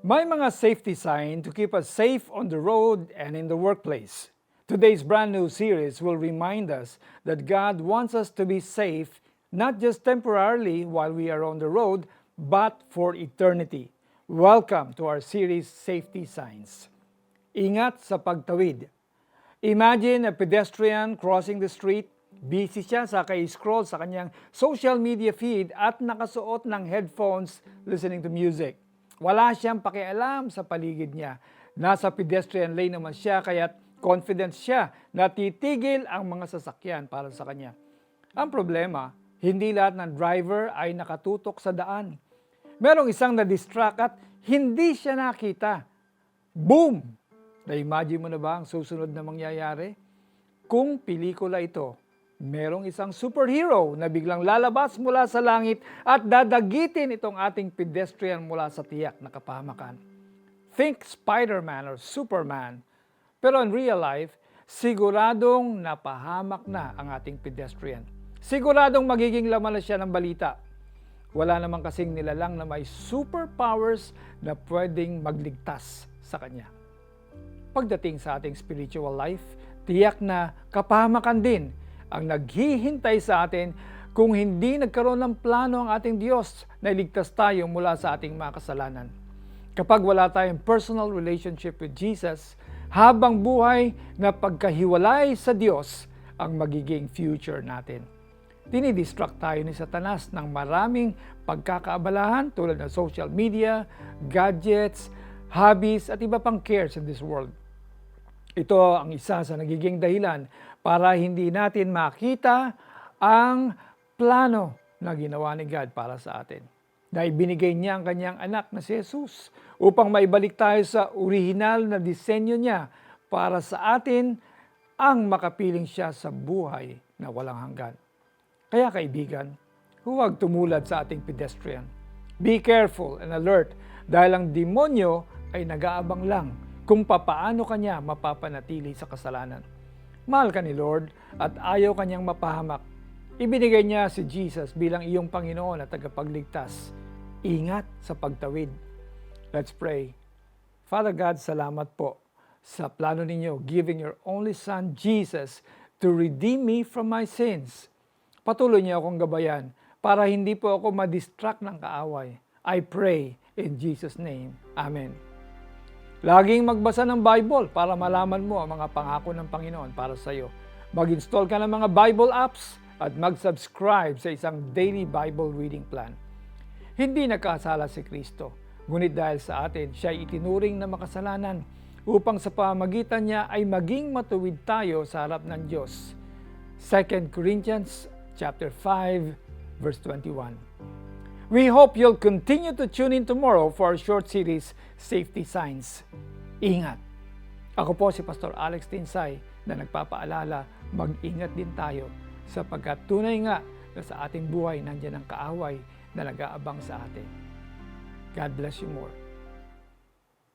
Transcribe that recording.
May mga safety sign to keep us safe on the road and in the workplace. Today's brand new series will remind us that God wants us to be safe not just temporarily while we are on the road, but for eternity. Welcome to our series, Safety Signs. Ingat sa pagtawid. Imagine a pedestrian crossing the street. Busy siya sa scroll sa kanyang social media feed at nakasuot ng headphones listening to music. Wala siyang pakialam sa paligid niya. Nasa pedestrian lane naman siya kaya confident siya na titigil ang mga sasakyan para sa kanya. Ang problema, hindi lahat ng driver ay nakatutok sa daan. Merong isang na-distract at hindi siya nakita. Boom! Na-imagine mo na ba ang susunod na mangyayari? Kung pelikula ito, merong isang superhero na biglang lalabas mula sa langit at dadagitin itong ating pedestrian mula sa tiyak na kapahamakan. Think Spider-Man or Superman. Pero in real life, siguradong napahamak na ang ating pedestrian. Siguradong magiging laman na siya ng balita. Wala namang kasing nilalang na may superpowers na pwedeng magligtas sa kanya. Pagdating sa ating spiritual life, tiyak na kapahamakan din ang naghihintay sa atin kung hindi nagkaroon ng plano ang ating Diyos na iligtas tayo mula sa ating mga kasalanan. Kapag wala tayong personal relationship with Jesus, habang buhay na pagkahiwalay sa Diyos ang magiging future natin. Dinidistract tayo ni Satanas ng maraming pagkakaabalahan tulad ng social media, gadgets, hobbies at iba pang cares in this world. Ito ang isa sa nagiging dahilan para hindi natin makita ang plano na ginawa ni God para sa atin. Dahil binigay niya ang kanyang anak na si Jesus upang maibalik tayo sa orihinal na disenyo niya para sa atin ang makapiling siya sa buhay na walang hanggan. Kaya kaibigan, huwag tumulad sa ating pedestrian. Be careful and alert dahil ang demonyo ay nag-aabang lang kung papaano kanya mapapanatili sa kasalanan. Mahal ka ni Lord at ayaw kanyang mapahamak. Ibinigay niya si Jesus bilang iyong Panginoon at tagapagligtas. Ingat sa pagtawid. Let's pray. Father God, salamat po sa plano ninyo, giving your only Son, Jesus, to redeem me from my sins. Patuloy niyo akong gabayan para hindi po ako ma-distract ng kaaway. I pray in Jesus' name. Amen. Laging magbasa ng Bible para malaman mo ang mga pangako ng Panginoon para sa iyo. Mag-install ka ng mga Bible apps at mag-subscribe sa isang daily Bible reading plan. Hindi nagkasala si Kristo, ngunit dahil sa atin, siya ay itinuring na makasalanan upang sa pamamagitan niya ay maging matuwid tayo sa harap ng Diyos. 2 Corinthians chapter 5, verse 21. We hope you'll continue to tune in tomorrow for our short series, Safety Signs. Ingat! Ako po si Pastor Alex Tinsay na nagpapaalala, mag-ingat din tayo sapagkat tunay nga na sa ating buhay nandiyan ang kaaway na nag-aabang sa atin. God bless you more.